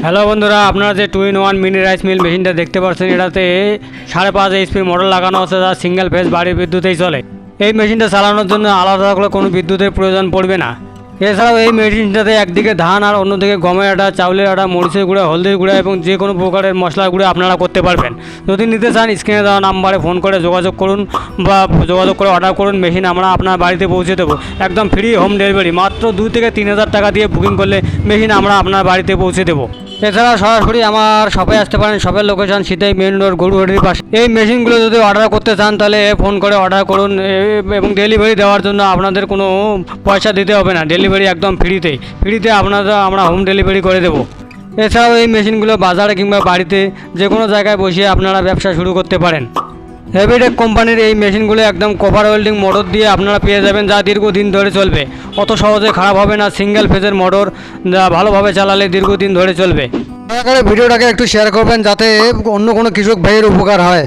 Hello বন্ধুরা, আপনারা যে 2-in-1 মিনি রাইস মিল মেশিনটা দেখতে পাচ্ছেন, এটাতে 5.5 এইচপি মোটর লাগানো আছে, যা সিঙ্গেল ফেজ বাড়ির বিদ্যুতেই চলে। এই মেশিনটা চালানোর জন্য আলাদা করে কোনো বিদ্যুতের প্রয়োজন পড়বে না। এছাড়াও এই মেশিনটাতে একদিকে ধান আর অন্যদিকে গমের আটা, চাউলের আটা, মরিচের গুঁড়া, হলদির গুঁড়া এবং যে কোনো প্রকারের মশলার গুঁড়া আপনারা করতে পারবেন। যদি নিতে চান স্ক্রিনে দেওয়া নাম্বারে ফোন করে যোগাযোগ করুন বা যোগাযোগ করে অর্ডার করুন। মেশিন আমরা আপনার বাড়িতে পৌঁছে দেবো, একদম ফ্রি হোম ডেলিভারি। মাত্র 2 থেকে 3,000 টাকা দিয়ে বুকিং করলে মেশিন আমরা আপনার বাড়িতে পৌঁছে দেবো। এছাড়া সরাসরি আমার শপে আসতে পারেন। শপের লোকেশন সিতাই মেন রোড, গরুহাটির পাশে। এই মেশিনগুলো যদি অর্ডার করতে চান তাহলে ফোন করে অর্ডার করুন এবং ডেলিভারি দেওয়ার জন্য আপনাদের কোনো পয়সা দিতে হবে না। ডেলিভারি একদম ফ্রিতে আমরা হোম ডেলিভারি করে দেবো। এছাড়াও এই মেশিনগুলো বাজারে কিংবা বাড়িতে যে কোনো জায়গায় বসিয়ে আপনারা ব্যবসা শুরু করতে পারেন। হেভিটেক কোম্পানির এই মেশিনগুলো একদম কভার ওয়েল্ডিং মোটর দিয়ে আপনারা পেয়ে যাবেন, যা দীর্ঘদিন ধরে চলবে। অত সহজে খারাপ হবে না। সিঙ্গেল ফেজের মোটর, যা ভালোভাবে চালালে দীর্ঘদিন ধরে চলবে। দয়া করে ভিডিওটাকে একটু শেয়ার করবেন যাতে অন্য কোনো কৃষক ভাইয়ের উপকার হয়।